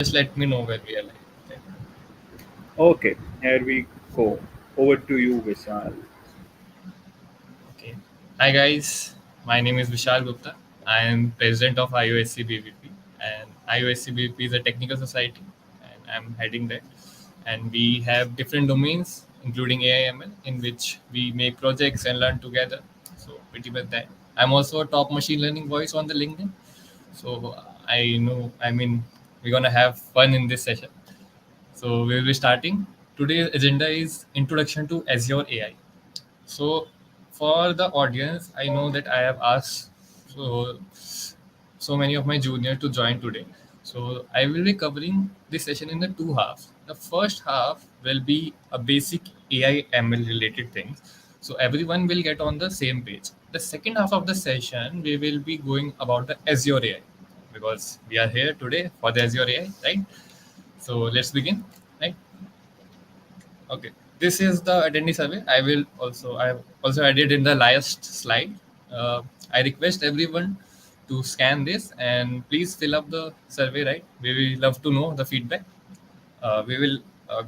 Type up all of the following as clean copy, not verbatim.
Just let me know where we are like. Okay, here we go. Over to you, Vishal. Okay. Hi guys, my name is Vishal Gupta. I am president of IOSC BVP, and IOSC BVP is a technical society, and I'm heading that. And we have different domains, including AI/ML, in which we make projects and learn together. So pretty much that. I'm also a top machine learning voice on the LinkedIn. So I know, I mean, we're gonna have fun in this session. So we will be starting. Today's agenda is introduction to Azure AI. So, for the audience, I know that I have asked so many of my juniors to join today. So, I will be covering this session in the two halves. The first half will be a basic AI ML related things. So, everyone will get on the same page. The second half of the session, we will be going about the Azure AI because we are here today for the Azure AI, right? So, let's begin, right? Okay, this is the attendee survey. I have also added in the last slide. I request everyone to scan this and please fill up the survey. Right, we will love to know the feedback. We will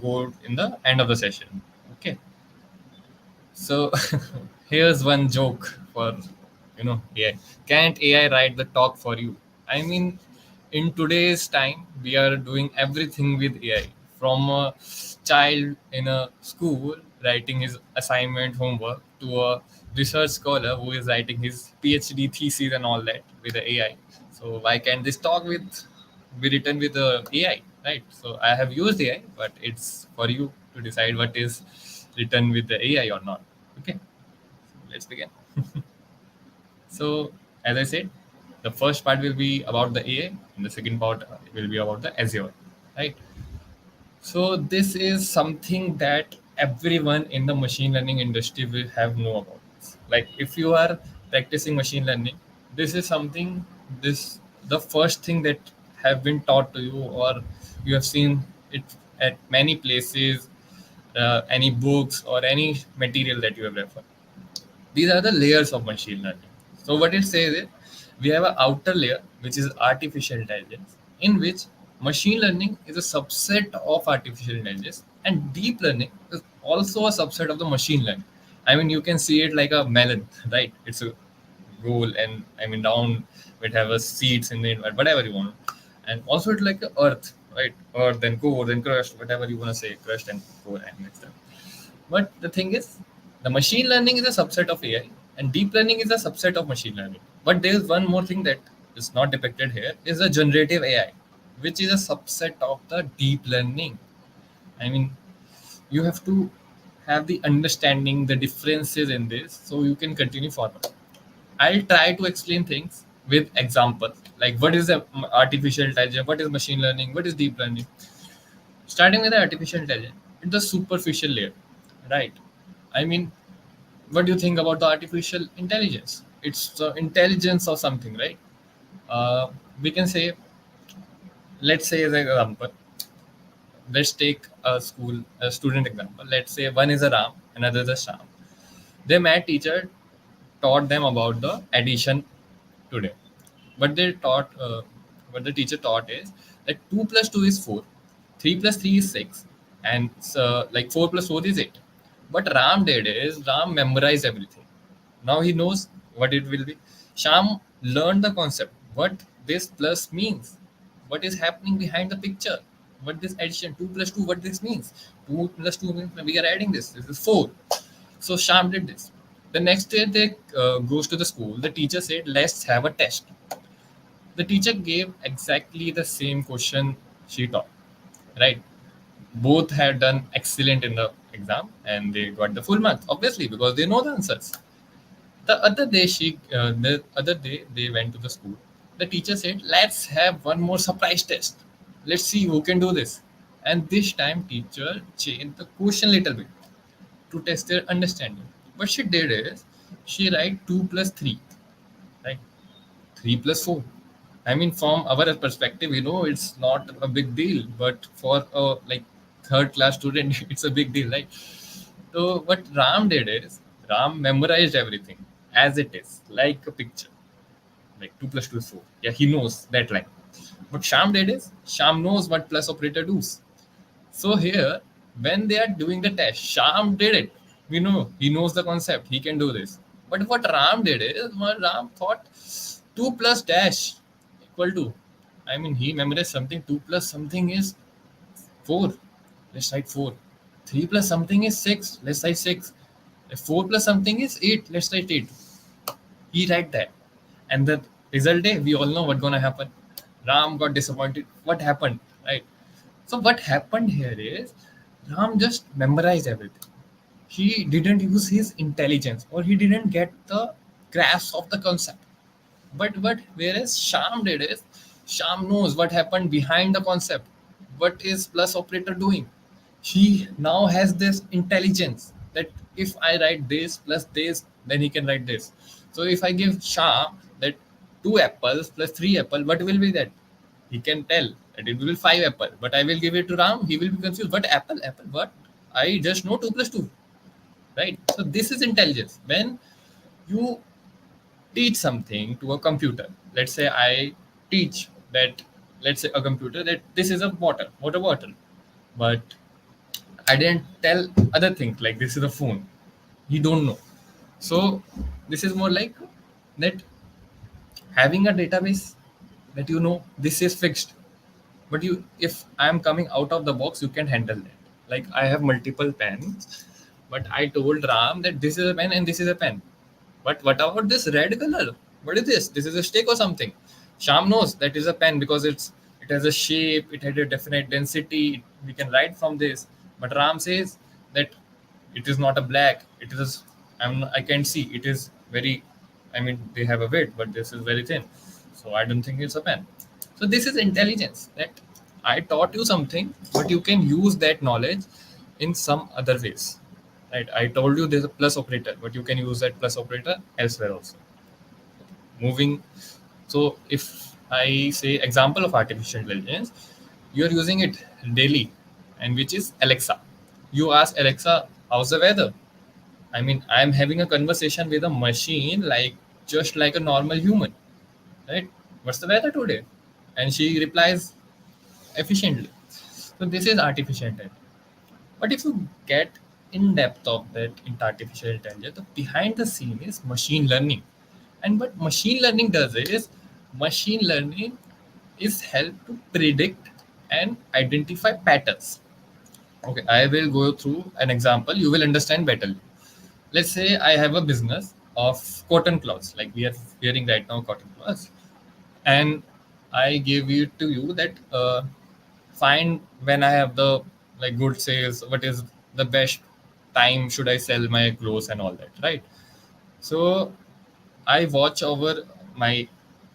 go in the end of the session. Okay, so here's one joke for AI. Can't AI write the talk for you? I mean, in today's time, we are doing everything with AI. From a child in a school writing his assignment homework to a research scholar who is writing his PhD thesis and all that with the AI. So why can't this talk with be written with the AI, right? So I have used AI, but it's for you to decide what is written with the AI or not. Okay, let's begin. So as I said, the first part will be about the AI, and the second part will be about the Azure, right? So this is something that everyone in the machine learning industry will have know about. Like if you are practicing machine learning, this is something this the first thing that have been taught to you, or you have seen it at many places, any books or any material that you have referred. These are the layers of machine learning. So what it says is we have an outer layer which is artificial intelligence, in which machine learning is a subset of artificial intelligence, and deep learning is also a subset of the machine learning. I mean, you can see it like a melon, right? It's a roll, and I mean down it have a seeds in it, whatever you want, and also it's like a earth, right? Earth and core and crust, whatever you want to say, crust and core and mixed up. But the thing is, the machine learning is a subset of AI, and deep learning is a subset of machine learning. But there is one more thing that is not depicted here: is the generative AI, which is a subset of the deep learning. I mean, you have to have the understanding, the differences in this, so you can continue forward. I'll try to explain things with examples, like what is artificial intelligence, what is machine learning, what is deep learning. Starting with the artificial intelligence, it's the superficial layer, right? I mean, what do you think about the artificial intelligence? It's the intelligence of something, right? We can say, let's say as an example, let's take a student example. Let's say one is a Ram, another is a Sham. Their math teacher taught them about the addition today. What they taught, what the teacher taught is that 2 plus 2 is 4, 3 plus 3 is 6, and like 4 plus 4 is 8. What Ram did is Ram memorized everything. Now he knows what it will be. Sham learned the concept, what this plus means, what is happening behind the picture, what this addition 2 plus 2, what this means. 2 plus 2 means we are adding this. This is 4. So Sham did this. The next day they goes to the school. The teacher said, "Let's have a test." The teacher gave exactly the same question she taught. Right? Both had done excellent in the exam, and they got the full marks. Obviously, because they know the answers. The other day they went to the school. The teacher said, "Let's have one more surprise test. Let's see who can do this." And this time, teacher changed the question little bit to test their understanding. What she did is she write 2 plus 3, right? 3 plus 4. I mean, from our perspective, it's not a big deal, but for a like third class student, it's a big deal, right? So what Ram did is Ram memorized everything as it is, like a picture, like 2 plus 2 is 4. Yeah, he knows that line. What Sham did is Sham knows what plus operator does. So here, when they are doing the test, Sham did it. We know he knows the concept. He can do this. But what Ram did is, what Ram thought, two plus dash equal to. I mean, he memorized something. Two plus something is four. Let's write four. Three plus something is six. Let's write six. If four plus something is eight. Let's write eight. He write that, and the result day we all know what gonna happen. Ram got disappointed. What happened, right? So what happened here is Ram just memorized everything. He didn't use his intelligence, or he didn't get the grasp of the concept. But what whereas Sham did is Sham knows what happened behind the concept. What is plus operator doing? He now has this intelligence that if I write this plus this, then he can write this. So if I give Sham that two apples plus three apple, what will be that? He can tell that it will be five apple. But I will give it to Ram, he will be confused. What apple? Apple? What? I just know two plus two. Right? So this is intelligence. When you teach something to a computer, let's say I teach that, let's say a computer that this is a water bottle, but I didn't tell other things like this is a phone. He don't know. So this is more like that, having a database that you know this is fixed. But you, if I am coming out of the box, you can handle that. Like I have multiple pens, but I told Ram that this is a pen and this is a pen. But what about this red color? What is this? This is a stick or something. Sham knows that is a pen because it has a shape, it had a definite density. We can write from this. But Ram says that it is not a black. It is. I can't see. It is very. I mean, they have a weight, but this is very thin. So I don't think it's a pen. So this is intelligence. That I taught you something, but you can use that knowledge in some other ways. Right? I told you there's a plus operator, but you can use that plus operator elsewhere also. Moving. So if I say example of artificial intelligence, you are using it daily, and which is Alexa. You ask Alexa, how's the weather? I mean, I'm having a conversation with a machine like just like a normal human, right? What's the weather today? And she replies efficiently. So this is artificial intelligence. But if you get in depth of that in artificial intelligence, the behind the scene is machine learning. And what machine learning does is machine learning is help to predict and identify patterns. Okay, I will go through an example. You will understand better. Let's say I have a business of cotton cloths, like we are wearing right now cotton cloths, and I give it to you that find when I have the like good sales, what is the best time should I sell my clothes and all that, right? So I watch over my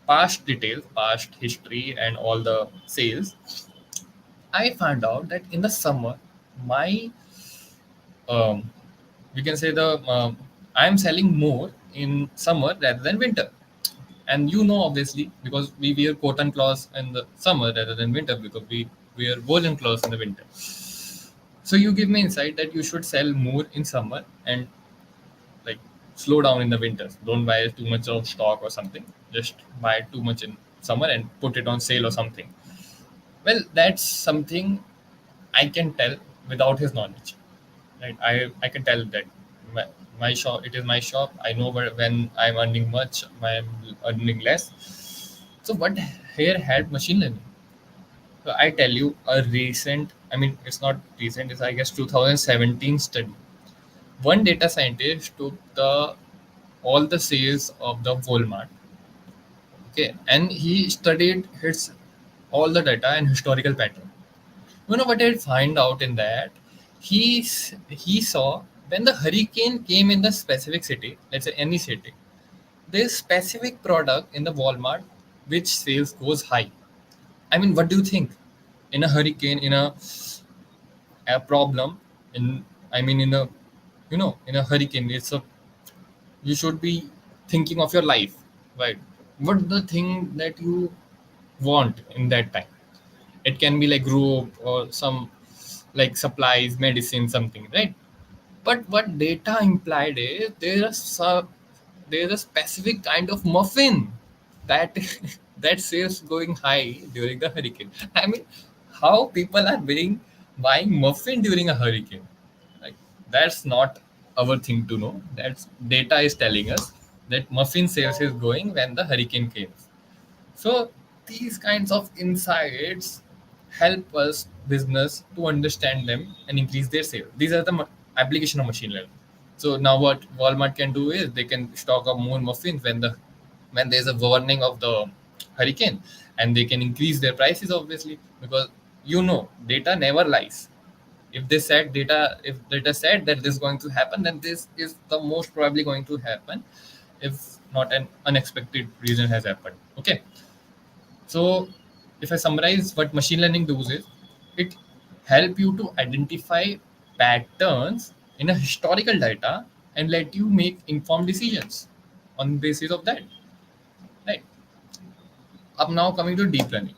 past details, past history, and all the sales. I found out that in the summer, my um, we can say the I'm selling more in summer rather than winter. And you know, obviously, because we wear cotton cloths in the summer rather than winter, because we wear woolen clothes in the winter. So you give me insight that you should sell more in summer and like slow down in the winters. Don't buy too much of stock or something. Just buy too much in summer and put it on sale or something. Well, that's something I can tell without his knowledge. Right? I can tell that my shop, it is my shop. I know when I'm earning much, I'm earning less. So what here had machine learning? So I tell you a recent, I mean, it's not recent, it's I guess 2017 study. One data scientist took the all the sales of the Walmart, okay, and he studied his all the data and historical pattern. You know what I find out in that? He saw when the hurricane came in the specific city, let's say any city, there's specific product in the Walmart which sales goes high. I mean, what do you think? In a hurricane, in a problem, in I mean, in a in a hurricane, it's a you should be thinking of your life, right? What the thing that you want in that time? It can be like group or some like supplies, medicine, something, right? But what data implied is there's a specific kind of muffin that that sales going high during the hurricane. I mean, how people are buying muffin during a hurricane? Like, that's not our thing to know. That's data is telling us that muffin sales is going when the hurricane came. So these kinds of insights help us business to understand them and increase their sales. These are the application of machine learning. So now what Walmart can do is they can stock up more muffins when there's a warning of the hurricane, and they can increase their prices obviously, because data never lies. If data said that this is going to happen, then this is the most probably going to happen, if not an unexpected reason has happened. Okay, so if I summarize what machine learning does is it help you to identify patterns in a historical data and let you make informed decisions on basis of that. Right. Up now coming to deep learning.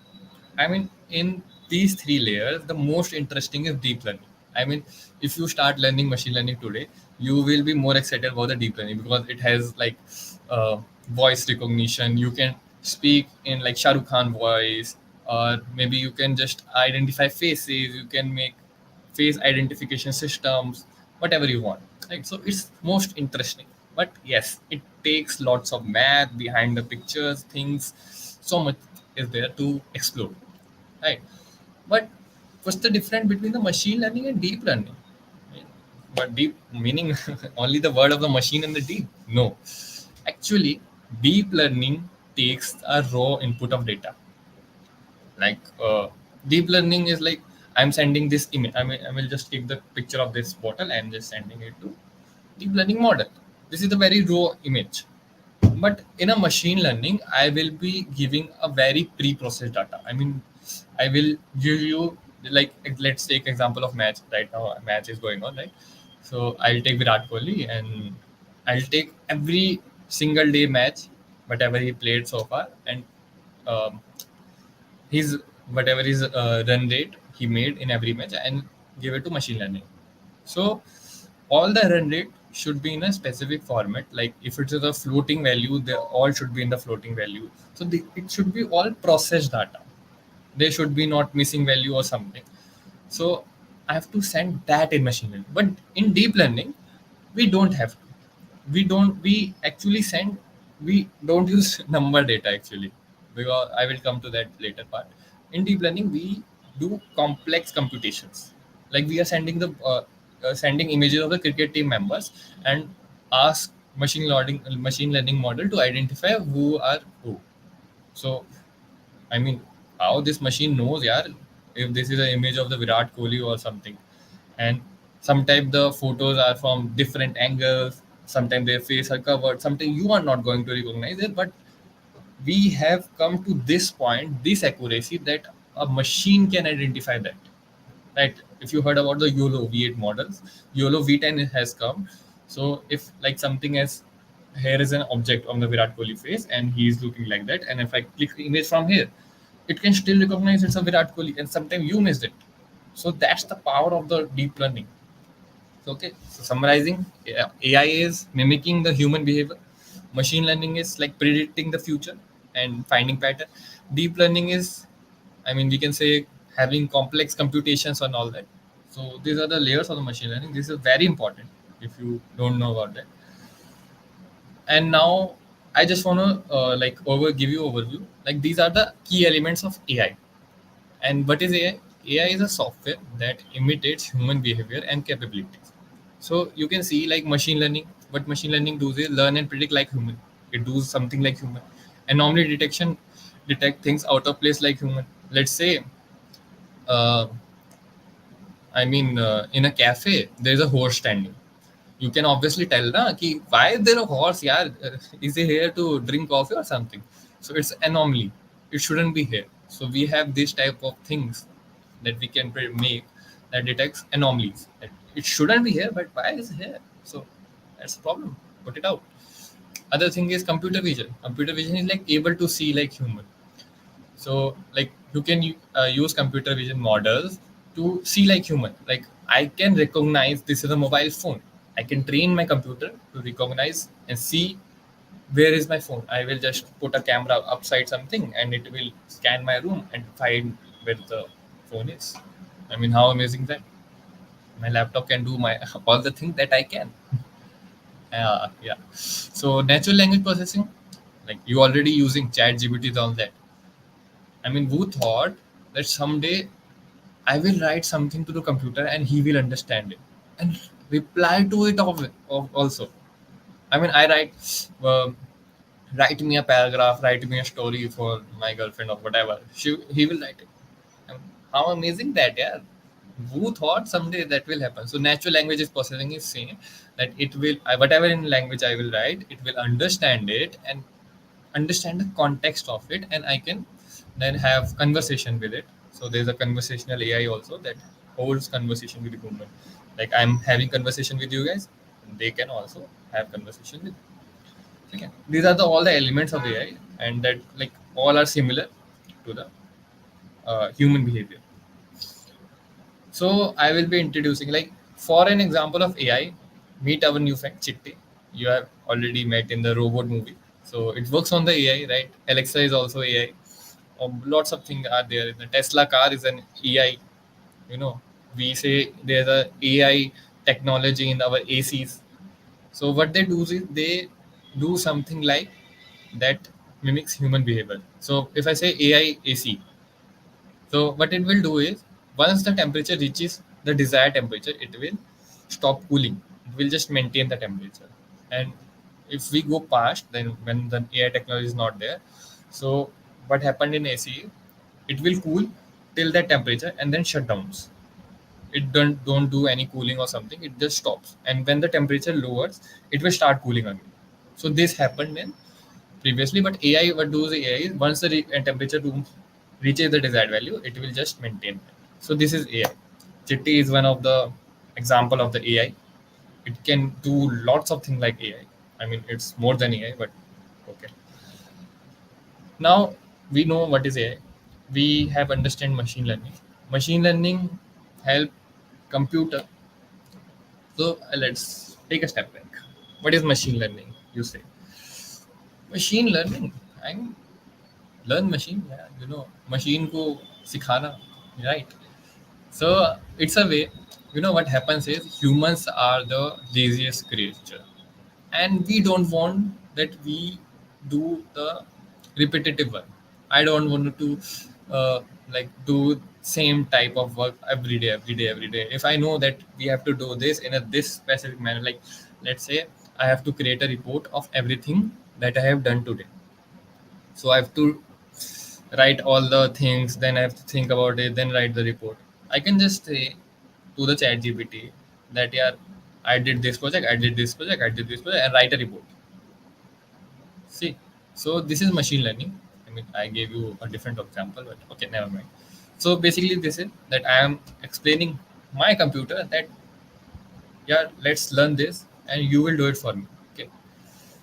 I mean, in these three layers, the most interesting is deep learning. I mean, if you start learning machine learning today, you will be more excited about the deep learning because it has like voice recognition. You can speak in like Shah Rukh Khan voice, or maybe you can just identify faces. You can make face identification systems, whatever you want. Right. So it's most interesting. But yes, it takes lots of math behind the pictures, things, so much is there to explore. Right. But what's the difference between the machine learning and deep learning? Right? But deep meaning only the word of the machine and the deep? No. Actually, deep learning takes a raw input of data. Like deep learning is like I'm sending this image. I will just take the picture of this bottle and just sending it to deep learning model. This is the very raw image. But in a machine learning, I will be giving a very pre-processed data. I mean, I will give you like let's take example of match. Right now a match is going on, right? So I'll take Virat Kohli and I'll take every single day match, whatever he played so far, and um, his whatever his run rate he made in every match, and give it to machine learning. So all the run rate should be in a specific format. Like if it is a floating value, they all should be in the floating value. So it should be all processed data. There should be not missing value or something. So I have to send that in machine learning. But in deep learning, we don't have to. We actually send, we don't use number data actually, because I will come to that later part. In deep learning, we do complex computations. Like we are sending images of the cricket team members and ask machine learning model to identify who are who. So I mean, how this machine knows, yeah, if this is an image of the Virat Kohli or something, and sometimes the photos are from different angles, sometimes their face are covered, sometimes you are not going to recognize it, but we have come to this point, this accuracy that a machine can identify that. Right? If you heard about the YOLO V8 models, YOLO V10 has come. So if like something as here is an object on the Virat Kohli face and he is looking like that, and if I click the image from here, it can still recognize it's a Virat Kohli, and sometimes you missed it. So that's the power of the deep learning. So, okay, so summarizing, yeah, AI is mimicking the human behavior. Machine learning is like predicting the future and finding pattern. Deep learning is, I mean, we can say having complex computations and all that. So these are the layers of the machine learning. This is very important if you don't know about that. And now I just want to give you overview. Like these are the key elements of AI. And what is AI? AI is a software that imitates human behavior and capabilities. So you can see like machine learning. What machine learning does is learn and predict like human. It does something like human. Anomaly detection detect things out of place like human. Let's say, uh, in a cafe, there's a horse standing. You can obviously tell na, ki, why is there a horse? Yeah, is he here to drink coffee or something? So it's anomaly. It shouldn't be here. So we have this type of things that we can make that detects anomalies. It shouldn't be here, but why is it here? So that's the problem. Put it out. Other thing is computer vision. Computer vision is like able to see like human. So like you can use computer vision models to see like human. Like I can recognize this is a mobile phone. I can train my computer to recognize and see Where is my phone? I will just put a camera upside something and it will scan my room and find where the phone is. I mean, how amazing that. My laptop can do my all the things that I can. Yeah. So natural language processing, like you already using chat GPT on that. I mean, who thought that someday I will write something to the computer and he will understand it and reply to it also. I mean, I write me a paragraph, write me a story for my girlfriend or whatever. He will write it. And how amazing that, yeah. Who thought someday that will happen? So natural language is processing is same that it will whatever in language I will write, it will understand it and understand the context of it, and I can then have conversation with it. So there's a conversational AI also that holds conversation with the human. Like I'm having conversation with you guys, they can also have conversation with. Okay. These are all the elements of AI, and that like all are similar to the human behavior. So I will be introducing like for an example of AI, meet our new friend Chitti. You have already met in the robot movie. So it works on the AI, right? Alexa is also AI. Lots of things are there. The Tesla car is an AI. You know, we say there's a AI technology in our ACs. So what they do is they do something like that mimics human behavior. So if I say AI AC, so what it will do is once the temperature reaches the desired temperature, it will stop cooling. It will just maintain the temperature. And if we go past, then when the AI technology is not there, so what happened in AC, it will cool till that temperature and then shut down. It don't do any cooling or something. It just stops. And when the temperature lowers, it will start cooling again. So this happened in previously, but AI, what does AI is once the temperature room reaches the desired value, it will just maintain that. So this is AI. Chitti is one of the example of the AI. It can do lots of things like AI. I mean, it's more than AI, but okay. Now we know what is AI. We have understand machine learning. Machine learning help computer. So let's take a step back. What is machine learning? You say machine learning. I mean, learn machine, yeah, you know, machine को सिखाना, right? So it's a way. You know what happens is humans are the laziest creature, and we don't want that we do the repetitive work. I don't want to like do same type of work every day. If I know that we have to do this in a this specific manner, like let's say I have to create a report of everything that I have done today. So I have to write all the things, then I have to think about it, then write the report. I can just say to the chat GPT that, yeah, I did this project, I did this project, I did this project, and write a report. See, so this is machine learning. I mean, I gave you a different example, but okay, never mind. So basically, this is that I am explaining my computer that, yeah, let's learn this, and you will do it for me. Okay.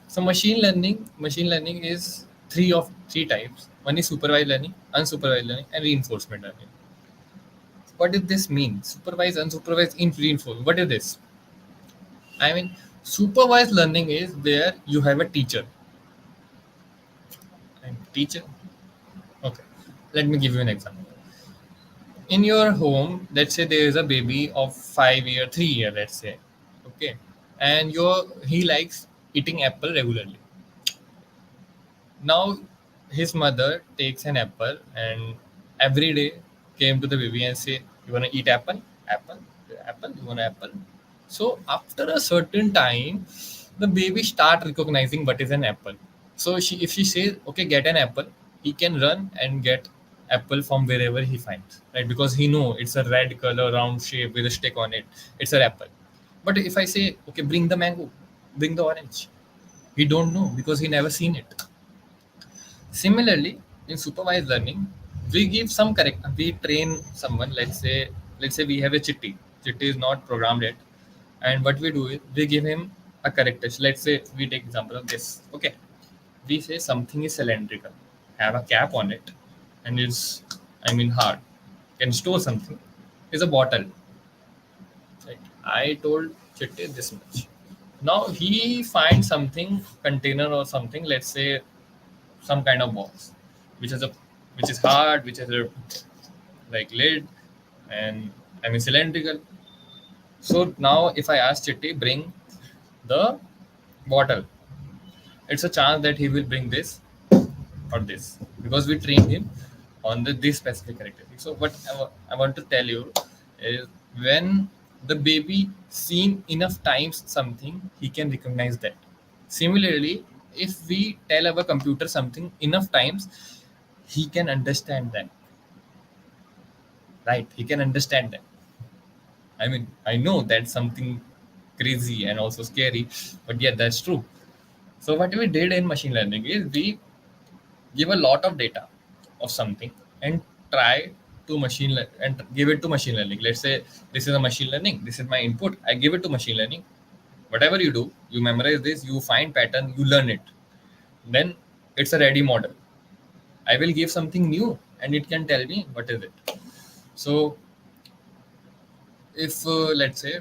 So machine learning is three types. One is supervised learning, unsupervised learning, and reinforcement learning. What does this mean? Supervised, unsupervised, in reinforcement. What is this? I mean, supervised learning is where you have a teacher. And teacher. Okay. Let me give you an example. In your home, let's say there is a baby of 5 year, 3 year, let's say. Okay. And he likes eating apple regularly. Now his mother takes an apple and every day came to the baby and say, "You wanna eat apple? Apple? Apple? You want apple?" So after a certain time, the baby start recognizing what is an apple. So if she says, "Okay, get an apple," he can run and get apple from wherever he finds, right? Because he know it's a red color, round shape with a stick on it. It's an apple. But if I say, "Okay, bring the mango, bring the orange," he don't know because he never seen it. Similarly, in supervised learning, we give some correct. We train someone. Let's say we have a chitti. Chitti is not programmed yet, and what we do is we give him a character. So let's say we take example of this. Okay, we say something is cylindrical, have a cap on it, and it's, I mean, hard, can store something. Is a bottle. Right? I told Chitti this much. Now he finds something container or something, let's say some kind of box, which is a which is hard, which is a like lid, and I mean cylindrical. So now if I ask Chitti bring the bottle, it's a chance that he will bring this or this because we trained him on this specific characteristic. So what I want to tell you is when the baby seen enough times something, he can recognize that. Similarly, if we tell our computer something enough times, he can understand that, right? He can understand that. I mean, I know that's something crazy and also scary, but yeah, that's true. So what we did in machine learning is we give a lot of data of something and try to and give it to machine learning. Let's say this is a machine learning, this is my input, I give it to machine learning. Whatever you do, you memorize this, you find pattern, you learn it, then it's a ready model. I will give something new and it can tell me what is it. So if let's say,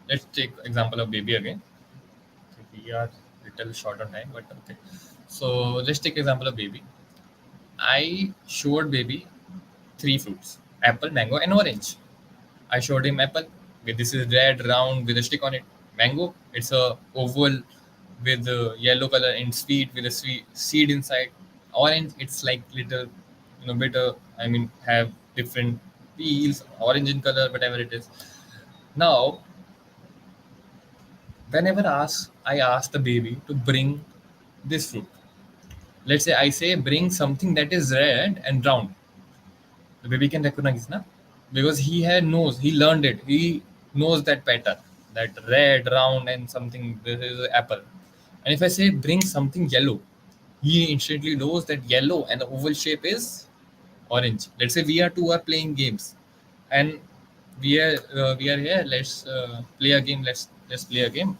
let's take example of baby again. We are little short on time, but okay. So let's take example of baby. I showed baby three fruits: apple, mango, and orange. I showed him apple. Okay, this is red, round with a stick on it. Mango, it's a oval with a yellow color and sweet with a sweet seed inside. Orange, it's like little, bitter. I mean, have different peels, orange in color, whatever it is. Now, whenever I ask the baby to bring this fruit. Let's say I say bring something that is red and round. The baby can recognize, na? Because he learned it. He knows that pattern, that red, round, and something. This is apple. And if I say bring something yellow, he instantly knows that yellow and the oval shape is orange. Let's say we are two are playing games, and we are here. Let's play a game. Let's play a game.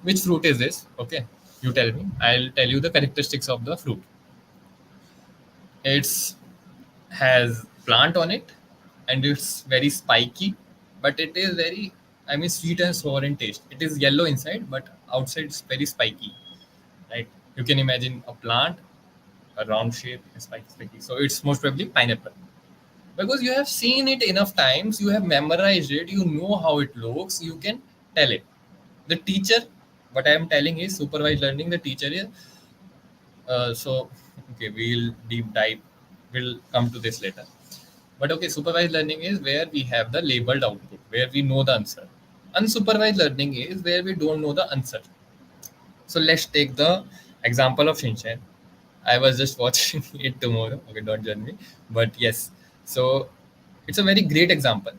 Which fruit is this? Okay, you tell me. I'll tell you the characteristics of the fruit. It's has plant on it and it's very spiky, but it is very, I mean, sweet and sour in taste. It is yellow inside but outside it's very spiky, right? You can imagine a plant, a round shape, spiky, so it's most probably pineapple because you have seen it enough times, you have memorized it, you know how it looks, you can tell it. The teacher, what I am telling is supervised learning. The teacher is so okay, we'll deep dive, we'll come to this later. But okay, supervised learning is where we have the labeled output, where we know the answer. Unsupervised learning is where we don't know the answer. So let's take the example of Shinchan. I was just watching it tomorrow. Okay, don't judge me. But yes, so it's a very great example.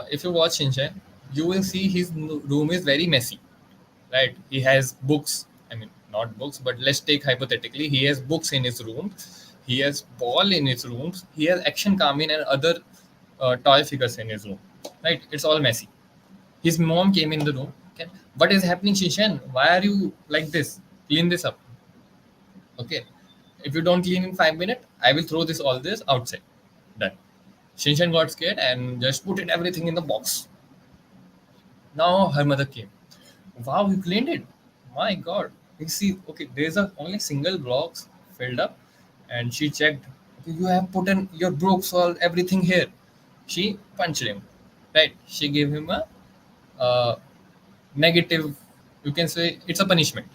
If you watch Shinchan, you will see his room is very messy, right? He has books. I mean, not books, but let's take hypothetically. He has books in his room. He has ball in his rooms. He has action Kamin and other toy figures in his room, right? It's all messy. His mom came in the room. Okay, what is happening, Shishan? Why are you like this? Clean this up. Okay, if you don't clean in 5 minutes, I will throw all this outside. Done. Shinshan got scared and just put it everything in the box. Now her mother came. Wow, you cleaned it. My God. You see, okay, there's a only single blocks filled up, and she checked. Okay, you have put in your brooks all everything here. She punched him, right? She gave him a uh, negative. You can say it's a punishment,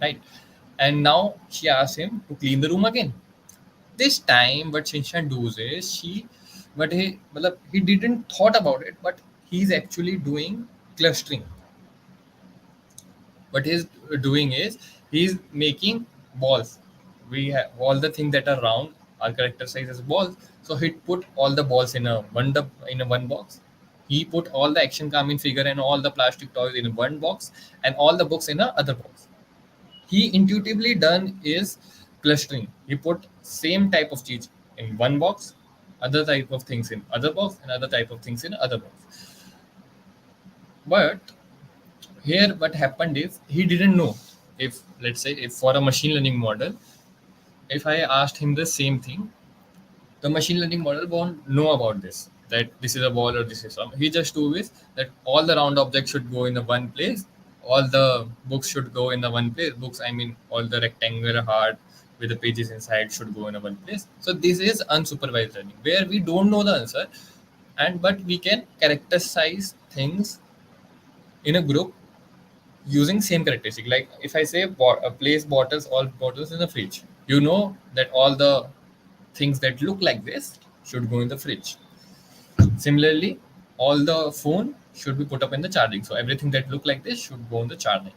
right? And now she asked him to clean the room again. This time, what Shinshan does is he didn't thought about it, but he's actually doing clustering. What he's doing is he's making balls. We have all the things that are round are characterized as balls. So he put all the balls in a one box. He put all the action coming figure and all the plastic toys in one box and all the books in a other box. He intuitively done is clustering. He put same type of cheese in one box, other type of things in other box, and other type of things in other box. But here what happened is he didn't know if, let's say, if for a machine learning model, if I asked him the same thing, the machine learning model won't know about this, that this is a ball or this is some. He just do is that all the round objects should go in the one place all the books should go in the one place. Books, I mean, all the rectangular heart with the pages inside should go in a one place. So this is unsupervised learning, where we don't know the answer, and but we can characterize things in a group using same characteristic. Like if I say place bottles, all bottles in the fridge, you know that all the things that look like this should go in the fridge. Similarly, all the phone should be put up in the charging. So everything that look like this should go in the charging.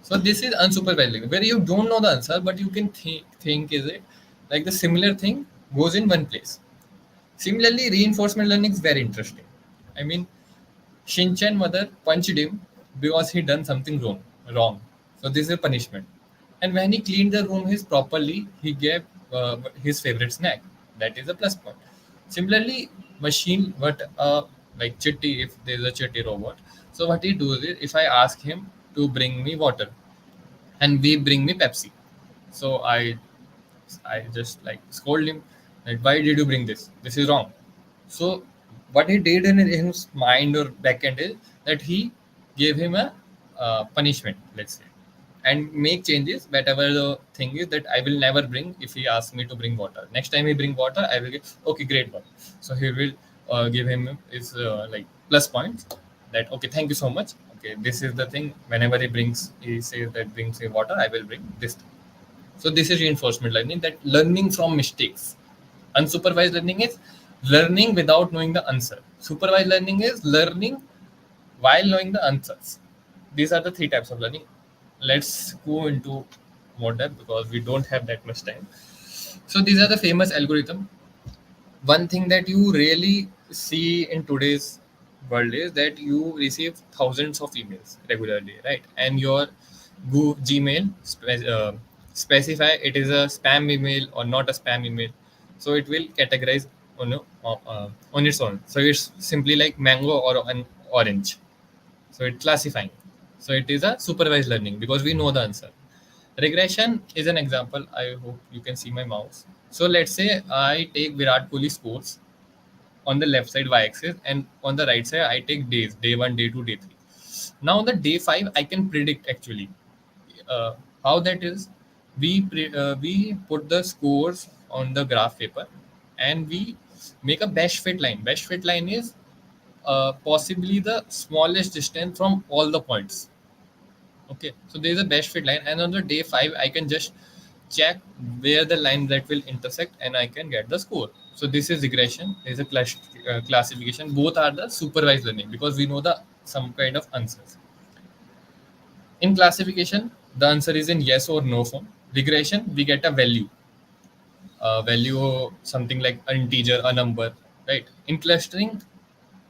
So this is unsupervised learning, where you don't know the answer, but you can think is it like the similar thing goes in one place. Similarly, reinforcement learning is very interesting. I mean, Shinchan mother punched him because he done something wrong. Wrong. So this is a punishment. And when he cleaned the room his properly, he gave his favorite snack. That is a plus point. Similarly, machine what like Chitty, if there is a Chitty robot. So what he does is, if I ask him to bring me water, and we bring me Pepsi, so I just like scold him that why did you bring this? This is wrong. So what he did in his mind or back end is that he gave him a punishment, let's say, and make changes. Whatever the thing is that I will never bring if he asks me to bring water. Next time he bring water, I will get okay, great one. So he will give him his like plus points. That okay, thank you so much. Okay, this is the thing. Whenever he says that brings me water, I will bring this. So this is reinforcement learning, that learning from mistakes. Unsupervised learning is learning without knowing the answer. Supervised learning is learning while knowing the answers. These are the three types of learning. Let's go into more depth because we don't have that much time. So these are the famous algorithm. One thing that you really see in today's world is that you receive thousands of emails regularly, right? And your Gmail specify it is a spam email or not a spam email, so it will categorize on its own. So it's simply like mango or an orange. So it's classifying. So it is a supervised learning because we know the answer. Regression is an example. I hope you can see my mouse. So let's say I take Virat Kohli scores on the left side y-axis, and on the right side I take days, day 1, day 2, day 3. Now on the day 5 I can predict actually uh, how that is. We put the scores on the graph paper, and we make a best fit line. Best fit line is possibly the smallest distance from all the points. Okay, so there is a best fit line, and on the day 5 I can just check where the line that will intersect, and I can get the score. So this is regression. There is a classification. Both are the supervised learning because we know the some kind of answers. In classification, the answer is in yes or no form. Regression, we get a value something like an integer, a number, right? In clustering,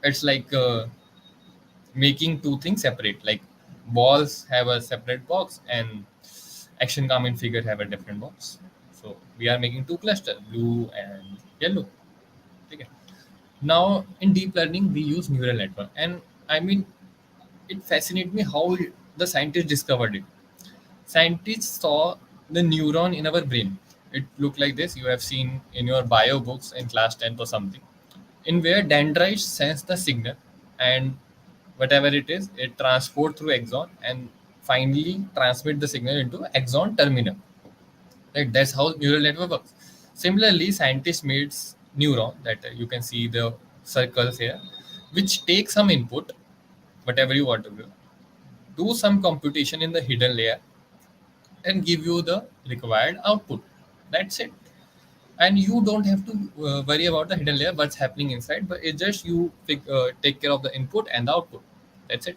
it's like making two things separate. Like balls have a separate box, and action calm and figure have a different box. So we are making two clusters, blue and yellow. Okay. Now in deep learning, we use neural network, and I mean, it fascinates me how the scientists discovered it. Scientists saw the neuron in our brain. It looked like this. You have seen in your bio books in class 10th or something, in where dendrites sense the signal, and whatever it is, it transport through axon and finally transmit the signal into axon terminal. Right? That's how neural network works. Similarly, scientists made neuron that you can see the circles here, which take some input, whatever you want to do some computation in the hidden layer, and give you the required output. That's it. And you don't have to worry about the hidden layer, what's happening inside, but it's just you take care of the input and the output. That's it.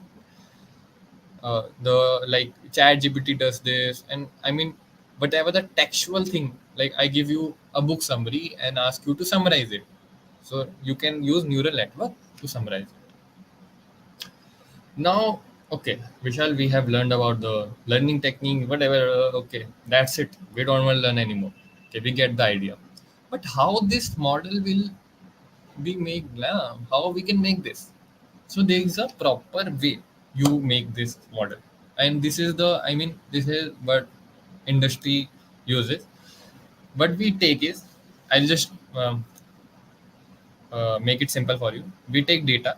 The like chat gpt does this, and I mean, whatever the textual thing, like I give you a book summary and ask you to summarize it, so you can use neural network to summarize it. Now, okay, Vishal, we have learned about the learning technique, whatever. Okay, that's it. We don't want to learn anymore. Okay, we get the idea. But how this model will be make? How we can make this? So there is a proper way you make this model, and this is the. I mean, this is what industry uses. What we take is, I'll just make it simple for you. We take data.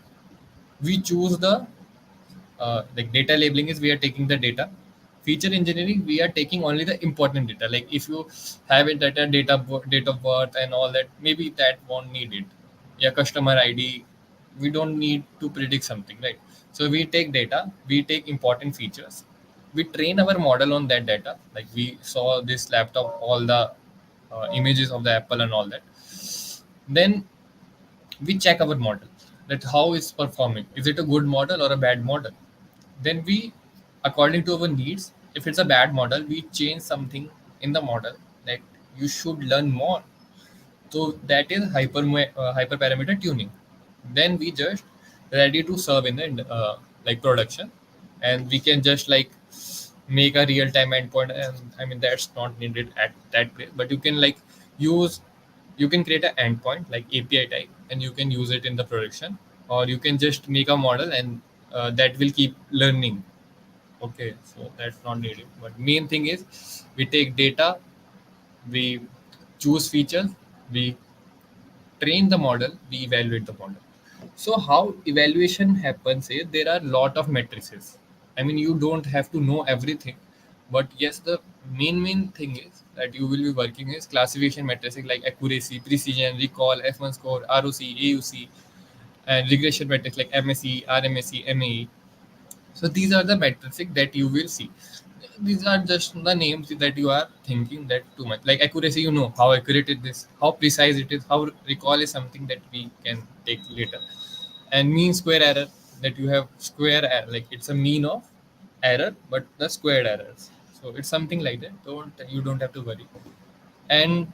We choose the like data labeling is we are taking the data. Feature engineering, we are taking only the important data. Like if you have it at a date of birth and all that, maybe that won't need it. Yeah, customer ID, we don't need to predict something, right? So we take data, we take important features, we train our model on that data. Like we saw this laptop, all the images of the Apple and all that. Then we check our model, that how it's performing, is it a good model or a bad model. Then we, according to our needs, if it's a bad model, we change something in the model that you should learn more. So that is hyperparameter tuning. Then we just ready to serve in the like production, and we can just like make a real time endpoint. And I mean that's not needed at that place, but you can like use, you can create an endpoint like API type, and you can use it in the production, or you can just make a model and that will keep learning. Okay, so that's not needed. But main thing is we take data, we choose features, we train the model, we evaluate the model. So how evaluation happens is there are a lot of matrices. I mean you don't have to know everything, but yes, the main thing is that you will be working is classification matrices like accuracy, precision, recall, F1 score, ROC, AUC, and regression metrics like MSE, RMSE, MAE. So these are the metrics that you will see. These are just the names that you are thinking that too much. Like accuracy, you know how accurate it is, how precise it is, how recall is something that we can take later. And mean square error, that you have square error, like it's a mean of error, but the squared errors. So it's something like that. You don't have to worry. And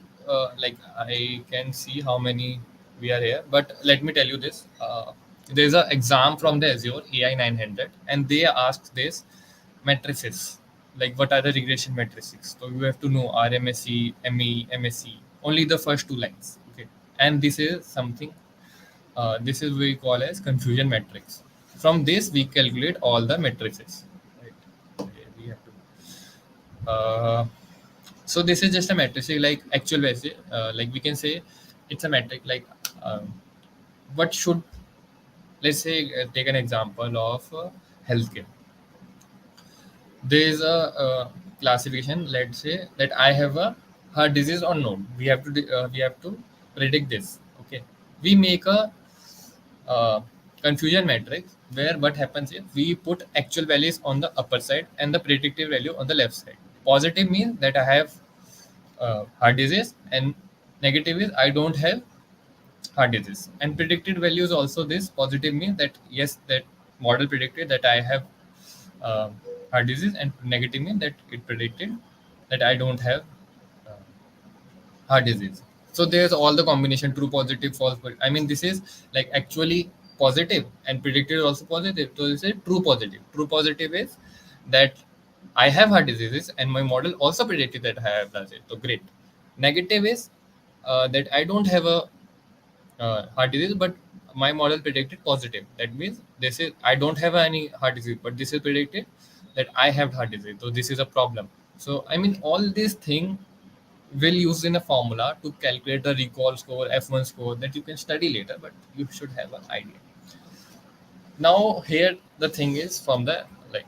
like I can see how many we are here, but let me tell you this. There's an exam from the Azure AI 900, and they asked this matrices, like what are the regression matrices. So you have to know RMSE, ME, MSE, only the first two lines. Okay, and this is something. This is we call as confusion matrix. From this we calculate all the matrices. Right. Okay, we have to. So this is just a metric, say like actual basis. Like we can say it's a metric. Like what should, let's say take an example of healthcare. There is a classification. Let's say that I have a heart disease or no. We have to predict this. Okay, we make a confusion matrix where what happens is we put actual values on the upper side and the predictive value on the left side. Positive means that I have heart disease, and negative is I don't have heart disease. And predicted value is also this. Positive means that yes, that model predicted that I have uh, heart disease, and negative means that it predicted that I don't have uh, heart disease. So there's all the combination true, positive, false. But I mean, this is like actually positive and predicted also positive. So this is true positive. True positive is that I have heart diseases and my model also predicted that I have disease. So great. Negative is that I don't have a heart disease, but my model predicted positive. That means this is I don't have any heart disease, but this is predicted that I have heart disease. So this is a problem. So I mean, all these things will use in a formula to calculate the recall score, F1 score that you can study later, but you should have an idea. Now here the thing is from the like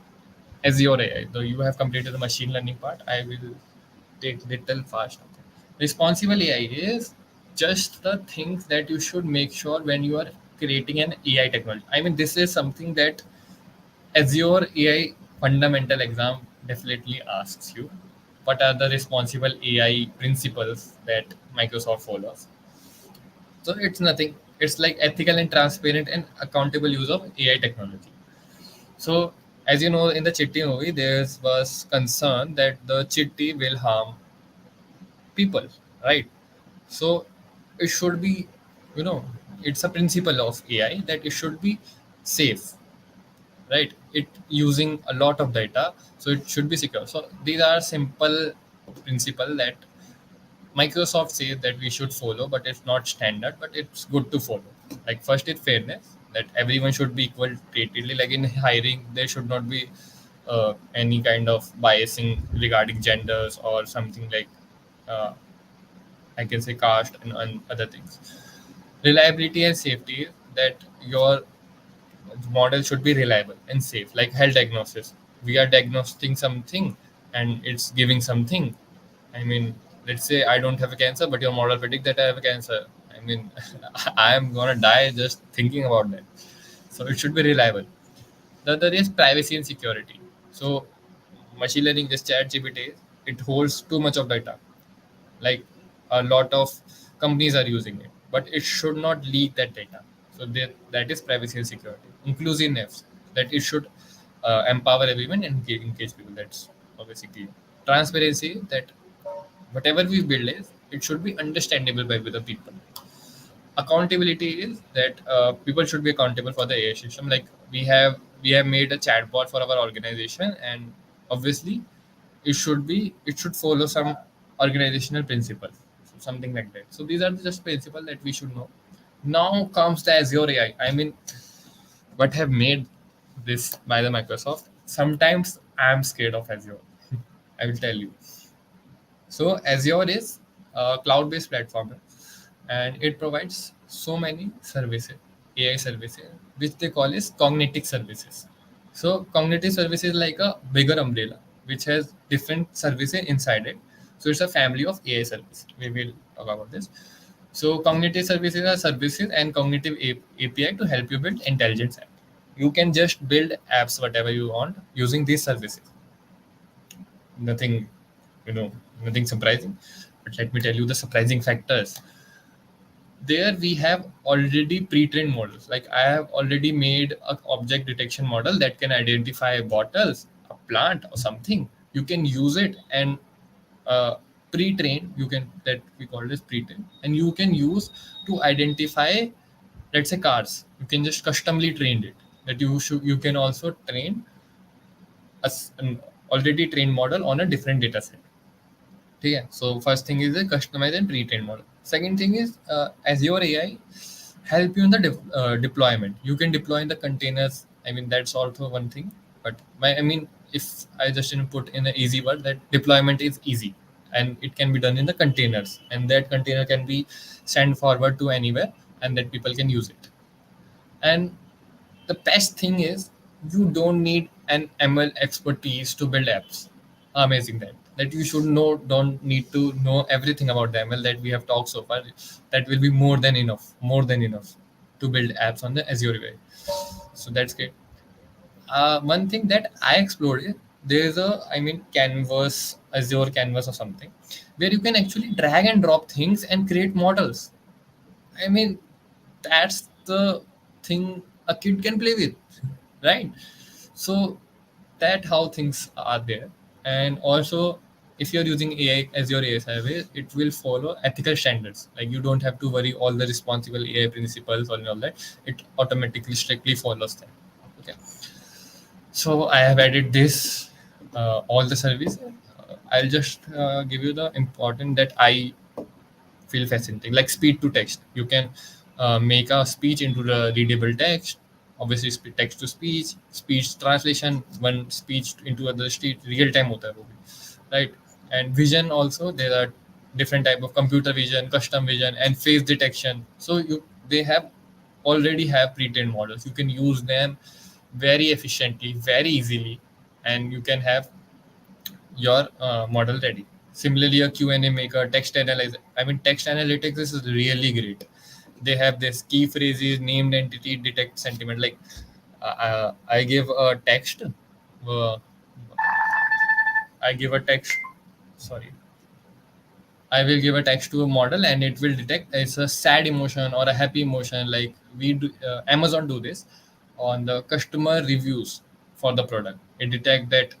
Azure AI. Though you have completed the machine learning part, I will take little fast. Responsible AI is just the things that you should make sure when you are creating an AI technology. I mean, this is something that Azure AI fundamental exam definitely asks you. What are the responsible AI principles that Microsoft follows? So it's nothing. It's like ethical and transparent and accountable use of AI technology. So as you know, in the Chitti movie, there was concern that the Chitti will harm people, right? So it should be, you know, it's a principle of AI that it should be safe, right? It using a lot of data, so it should be secure. So these are simple principle that Microsoft says that we should follow, but it's not standard, but it's good to follow. Like first is fairness, that everyone should be equal treated. Like in hiring, there should not be any kind of biasing regarding genders or something like uh, I can say caste and other things. Reliability and safety, that your The model should be reliable and safe, like health diagnosis. We are diagnosing something and it's giving something. I mean, let's say I don't have a cancer, but your model predict that I have a cancer. I mean, I am gonna die just thinking about that. So it should be reliable. The other is privacy and security. So machine learning, just chat GPT, it holds too much of data. Like a lot of companies are using it, but it should not leak that data. So that is privacy and security. Inclusiveness, that it should empower everyone and engage people. That's basically transparency, that whatever we build is, it should be understandable by the people. Accountability is that people should be accountable for the AI system. Like we have made a chatbot for our organization, and obviously it should follow some organizational principles, so something like that. So these are just principles that we should know. Now comes the Azure AI. I mean, what have made this by the Microsoft. Sometimes I am scared of Azure. I will tell you. So Azure is a cloud-based platform, and it provides so many services, AI services, which they call is cognitive services. So cognitive services like a bigger umbrella, which has different services inside it. So it's a family of AI services. We will talk about this. So cognitive services are services and cognitive API to help you build intelligent apps. You can just build apps whatever you want using these services. Nothing, you know, nothing surprising. But let me tell you the surprising factors. There we have already pre-trained models. Like I have already made a object detection model that can identify bottles, a plant or something. You can use it and uh, pre-train, you can, that we call this pre-train, and you can use to identify, let's say, cars. You can just customly train it. That you can also train an already trained model on a different data set. Okay, so first thing is a customized and pre-trained model. Second thing is Azure AI help you in the deployment. You can deploy in the containers. I mean, that's also one thing. But I mean, if I just put in an easy word, that deployment is easy and it can be done in the containers, and that container can be sent forward to anywhere, and that people can use it. And the best thing is you don't need an ML expertise to build apps. Amazing that you should know, don't need to know everything about the ML that we have talked so far. That will be more than enough to build apps on the Azure way. So that's great. One thing that I explored is there is a, I mean, canvas, Azure canvas or something, where you can actually drag and drop things and create models. I mean, that's the thing a kid can play with, right? So that how things are there. And also, if you're using AI as your AI service, it will follow ethical standards. Like you don't have to worry all the responsible AI principles or all that. It automatically strictly follows them. Okay. So I have added this all the service. I'll just give you the important that I feel fascinating, like speed to text. You can make a speech into the readable text. Obviously text to speech translation, one speech into other state, real time hota hai wo bhi, right? And vision also, there are different type of computer vision, custom vision, and face detection. So they have already have pre-trained models. You can use them very efficiently, very easily, and you can have your model ready. Similarly, a Q&A maker, text analyzer. I mean, text analytics is really great. They have this key phrases, named entity, detect sentiment. Like I give a text, uh, I give a text. Sorry, I will give a text to a model, and it will detect it's a sad emotion or a happy emotion. Like we do, Amazon do this on the customer reviews for the product. It detect that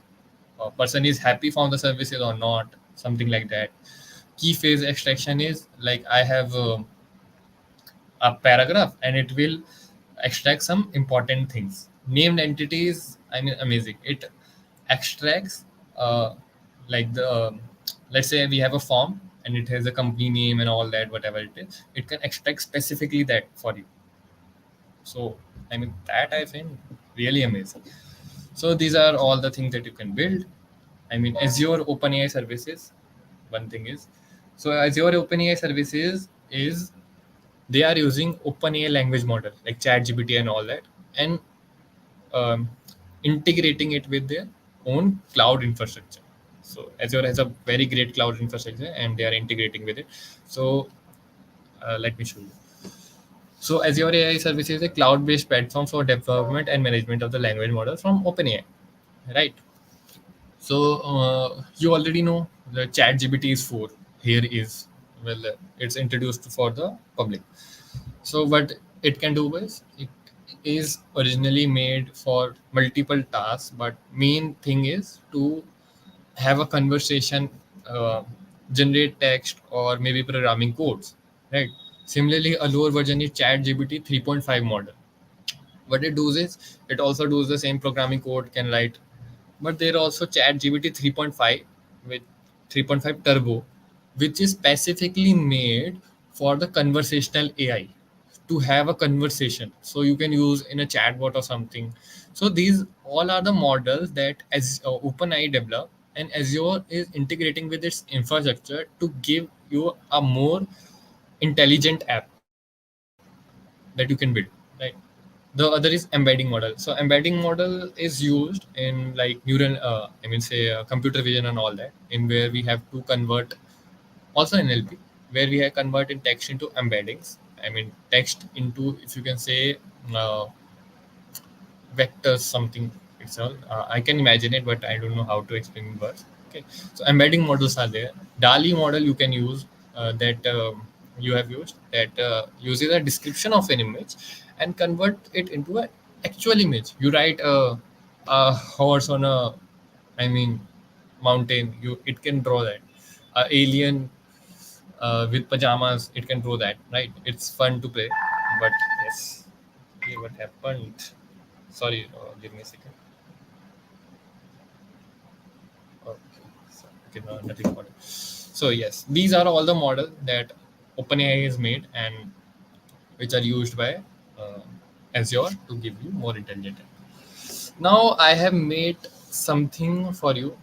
a person is happy from the services or not, something like that. Key phrase extraction is like I have a paragraph and it will extract some important things. Named entities, I mean, amazing. It extracts like the let's say we have a form and it has a company name and all that, whatever it is, it can extract specifically that for you. So I mean, that I find really amazing. So these are all the things that you can build. I mean, Azure OpenAI services. One thing is, so Azure OpenAI services is they are using OpenAI language model like ChatGPT and all that, and um, integrating it with their own cloud infrastructure. So Azure has a very great cloud infrastructure, and they are integrating with it. So let me show you. So Azure AI Service is a cloud-based platform for development and management of the language model from OpenAI, right? So you already know the ChatGPT is 4. Here is, well, it's introduced for the public. So what it can do is, it is originally made for multiple tasks, but main thing is to have a conversation, uh, generate text, or maybe programming codes, right? Similarly, a lower version is ChatGPT 3.5 model. What it does is, it also does the same programming code, can write, but there are also ChatGPT 3.5 with 3.5 Turbo, which is specifically made for the conversational AI, to have a conversation. So you can use in a chatbot or something. So these all are the models that as OpenAI develop, and Azure is integrating with its infrastructure to give you a more intelligent app that you can build, right? The other is embedding model. So embedding model is used in like neural, computer vision and all that, in where we have to convert, also NLP, where we have converted text into embeddings. I mean text into, if you can say, uh, vectors something. It's all I can imagine it, but I don't know how to explain in words. Okay, so embedding models are there. DALI model you can use, that you have used, that uses a description of an image and convert it into an actual image. You write a horse on a, I mean, mountain, you it can draw that. A alien with pajamas, it can draw that, right? It's fun to play. But yes, okay, what happened? Sorry, give me a second. Okay, so, okay, no, nothing about it. So yes, these are all the models that OpenAI has made, and which are used by uh, Azure to give you more intelligent. Now I have made something for you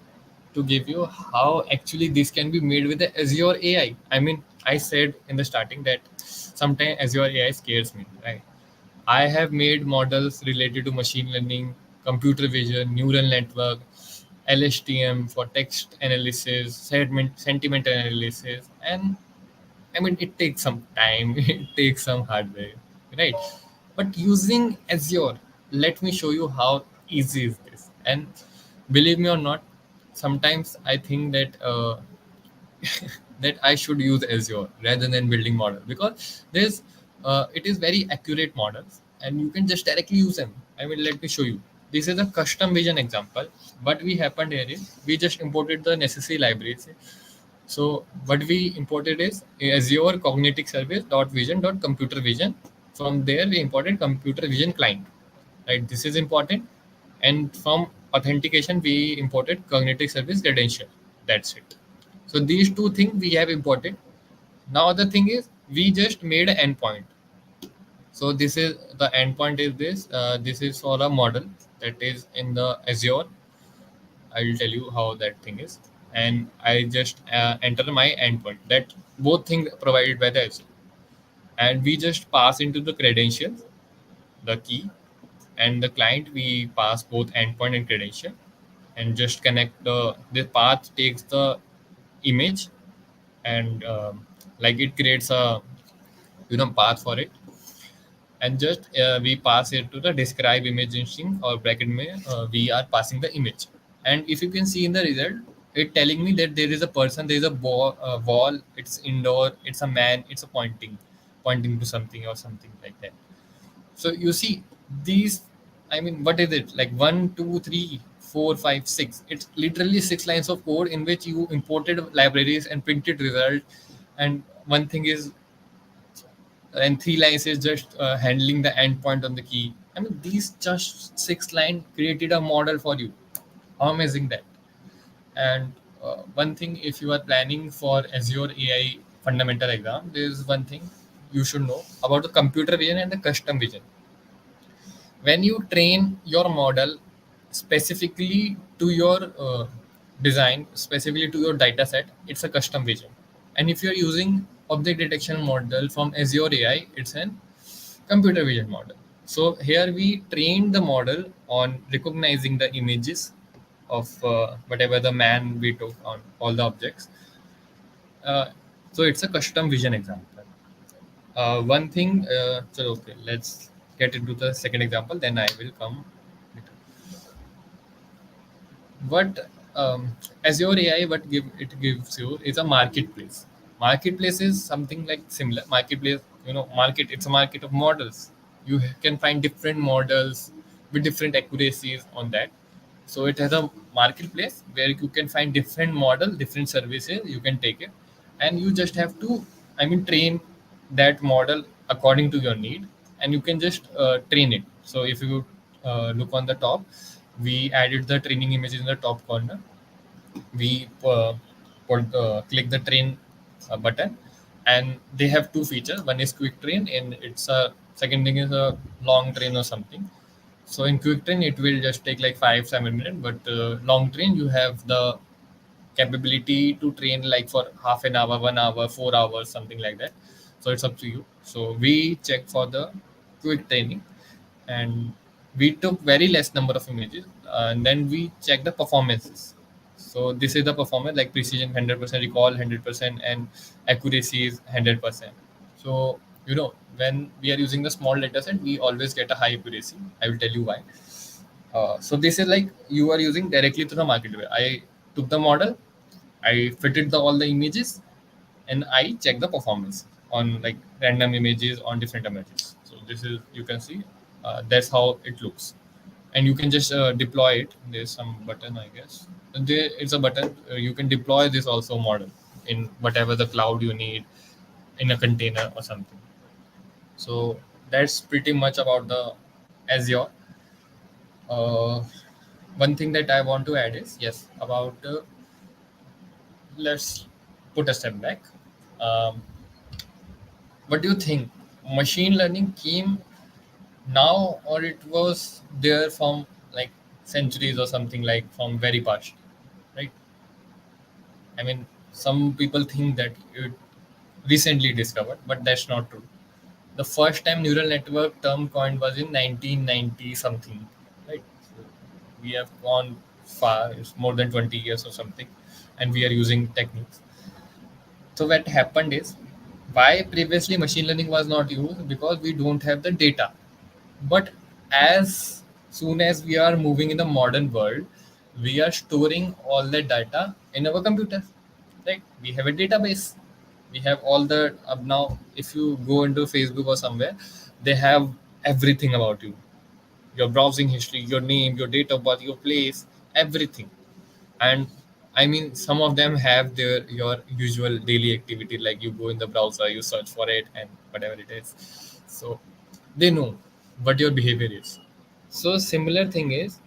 to give you how actually this can be made with the Azure AI. I mean, I said in the starting that sometimes Azure AI scares me, right? I have made models related to machine learning, computer vision, neural network, LSTM for text analysis, sentiment analysis, and I mean, it takes some time, it takes some hardware, right? But using Azure, let me show you how easy is this. And believe me or not, sometimes I think that that I should use Azure rather than building model, because there's it is very accurate models and you can just directly use them. I mean, let me show you. This is a custom vision example. What we happened here is we just imported the necessary libraries. So what we imported is Azure Cognitive Service dot vision dot computer vision. From there we imported computer vision client. Right, this is important. And from authentication we imported cognitive service credential. That's it. So these two things we have imported. Now the thing is we just made an endpoint. So this is the endpoint is this. This is for a model that is in the Azure. I will tell you how that thing is. And I just enter my endpoint. That both things provided by the Azure. And we just pass into the credentials, the key, and the client we pass both endpoint and credential, and just connect the path takes the image, and like it creates a path for it, and just we pass it to the describe image string or bracket mein, we are passing the image. And if you can see in the result, it telling me that there is a person, there is a wall, it's indoor, it's a man, it's a pointing to something or something like that. So you see these, I mean, what is it like 1, 2, 3, 4, 5, 6? It's literally 6 lines of code in which you imported libraries and printed result. And one thing is, and 3 lines is just handling the endpoint on the key. I mean, these just 6 lines created a model for you. How amazing that! And one thing, if you are planning for Azure AI fundamental exam, there is one thing you should know about the computer vision and the custom vision. When you train your model specifically to your design, specifically to your data set, it's a custom vision. And if you're using object detection model from Azure AI, it's an computer vision model. So here we trained the model on recognizing the images of whatever the man we took on all the objects. uh, so it's a custom vision example. One thing, so okay, let's get into the second example, then I will come. What Azure AI, what gives you is a marketplace. Marketplace is something like similar. Marketplace, market. It's a market of models. You can find different models with different accuracies on that. So it has a marketplace where you can find different model, different services. You can take it, and you just have to, train that model according to your need, and you can just train it. So if you look on the top, we added the training images in the top corner. We click the train button, and they have two features. One is quick train, and it's a second thing is a long train or something. So in quick train, it will just take like 5-7 minutes, but long train, you have the capability to train like for half an hour, 1 hour, 4 hours, something like that. So it's up to you. So we check for the quick training, and we took very less number of images, and then we check the performances. So this is the performance, like precision 100%, recall 100%, and accuracy is 100%. So when we are using the small data set, we always get a high accuracy. I will tell you why. So this is like you are using directly to the market. I took the model, I fitted all the images, and I check the performance on like random images on different images. So this is, you can see, that's how it looks, and you can just deploy it. There's some button, I guess. There it's a button. You can deploy this also model in whatever the cloud you need, in a container or something. So that's pretty much about the Azure. Uh, One thing that I want to add is, yes, about let's put a step back. Um, what do you think? Machine learning came now, or it was there from like centuries or something, like from very past, right? I mean, some people think that it recently discovered, but that's not true. The first time neural network term coined was in 1990 something, right? So we have gone far. It's more than 20 years or something, and we are using techniques. So what happened is, why previously machine learning was not used, because we don't have the data. But as soon as we are moving in the modern world, we are storing all the data in our computer. Right? We have a database. We have all the now. If you go into Facebook or somewhere, they have everything about you: your browsing history, your name, your date of birth, your place, everything. And some of them have their your usual daily activity, like you go in the browser, you search for it, and whatever it is. So they know what your behavior is. So similar thing is,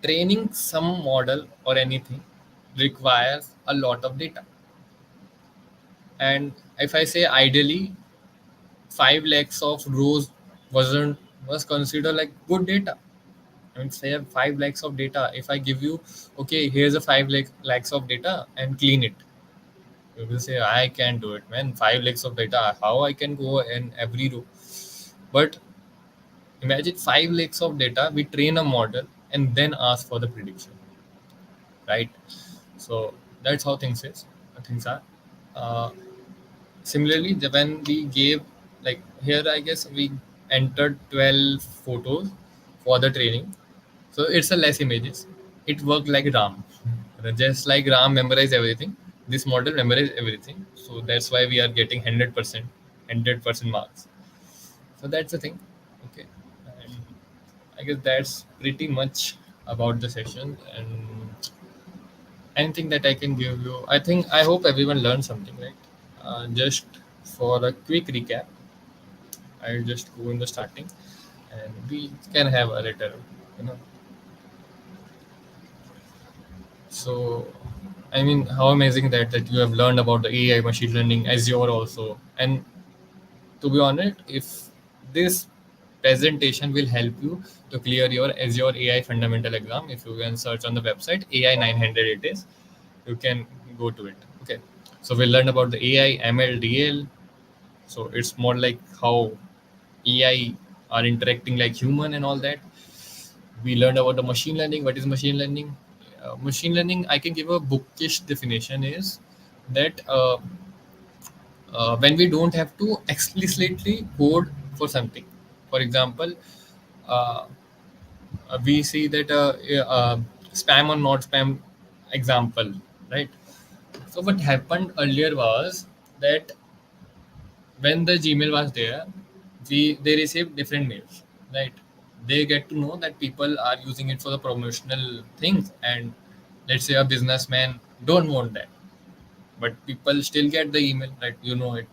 training some model or anything requires a lot of data. And if I say ideally, 5 lakhs of rows wasn't was considered like good data. Say 5 lakhs of data. If I give you, okay, here's a 5 lakhs of data and clean it, you will say, I can't do it, man. 5 lakhs of data, how I can go in every row? But imagine 5 lakhs of data, we train a model and then ask for the prediction, right? So that's how things are. Uh, Similarly, when we gave, like here, I guess we entered 12 photos for the training. So it's a less images. It worked like RAM. Just like RAM memorize everything, this model memorize everything. So that's why we are getting 100% marks. So that's the thing. Okay. And I guess that's pretty much about the session. And anything that I can give you, I hope everyone learned something, right? Just for a quick recap, I'll just go in the starting, and we can have a little, you know. So, how amazing that you have learned about the AI, machine learning, Azure also. And to be honest, if this presentation will help you to clear your Azure AI fundamental exam, if you can search on the website AI 900, it is, you can go to it. Okay. So we learned about the AI, ML, DL. So it's more like how AI are interacting like human and all that. We learned about the machine learning. What is machine learning? Machine learning, I can give a bookish definition, is that when we don't have to explicitly code for something. For example, uh, we see that spam or not spam example, right? So what happened earlier was that when the Gmail was there, they received different mails, right? They get to know that people are using it for the promotional things, and let's say a businessman don't want that, but people still get the email, right? You know it.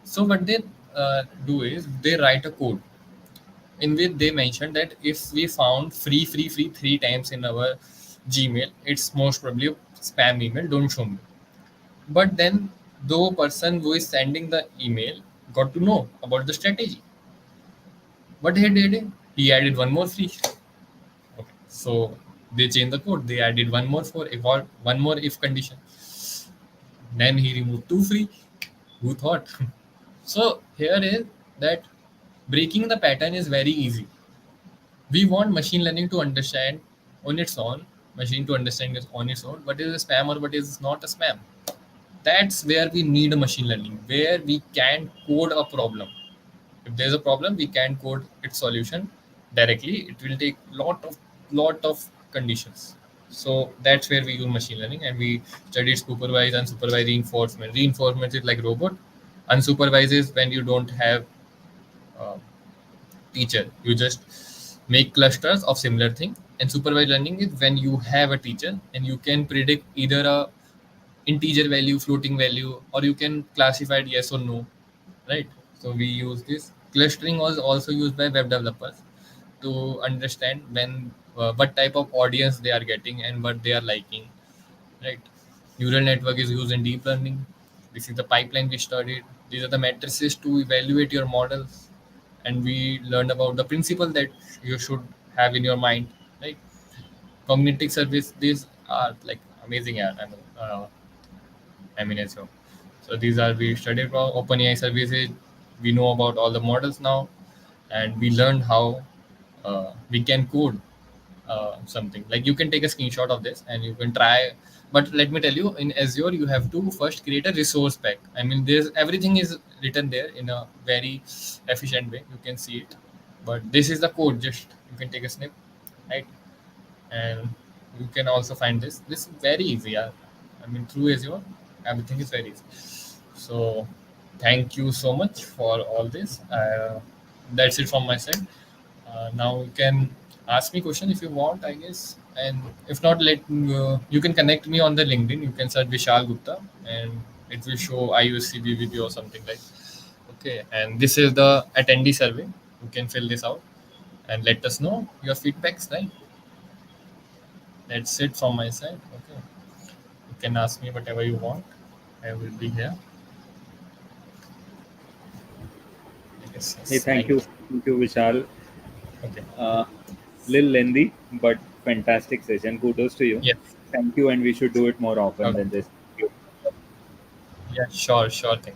So what they do is they write a code in which they mention that if we found free three times in our Gmail, it's most probably a spam email. Don't show me. But then the person who is sending the email got to know about the strategy. What he did, he added one more free. Okay. So they changed the code. They added one more for if or one more if condition. Then he removed two free. Who thought? So here is that breaking the pattern is very easy. We want machine learning to understand on its own, machine to understand it on its own, what is a spam or what is not a spam. That's where we need a machine learning, where we can code a problem. If there's a problem, we can code its solution directly. It will take lot of conditions. So that's where we use machine learning, and we studied supervised, unsupervised reinforcement. Reinforcement is like robot. Unsupervised is when you don't have uh, teacher, you just make clusters of similar thing. And supervised learning is when you have a teacher and you can predict either a integer value, floating value, or you can classify it yes or no, right? So we use this. Clustering was also used by web developers to understand when what type of audience they are getting and what they are liking, right? Neural network is used in deep learning. This is the pipeline we studied. These are the matrices to evaluate your models, and we learned about the principle that you should have in your mind, right? Cognitive service, these are like amazing. Yeah, I mean, so these are we studied about OpenAI services. We know about all the models now, and we learned how we can code something. Like you can take a screenshot of this and you can try. But let me tell you, in Azure, you have to first create a resource pack. I mean, there's everything is written there in a very efficient way. You can see it, but this is the code. Just you can take a snip, right? And you can also find this. This is very easy. Yeah. I mean, through Azure, everything is very easy. So, thank you so much for all this. That's it from my side. Now you can ask me question if you want, I guess. And if not, you can connect me on the LinkedIn. You can search Vishal Gupta, and it will show IUC BVP or something like. Okay, and this is the attendee survey. You can fill this out and let us know your feedbacks. Right. That's it from my side. Okay. You can ask me whatever you want. I will be here. I guess Hey, yes. Thank you. thank you, Vishal. Okay. Uh, Little lengthy, but fantastic session. Kudos to you. Yes. Thank you, and we should do it more often Okay. than this. Yeah. Sure. Sure thing.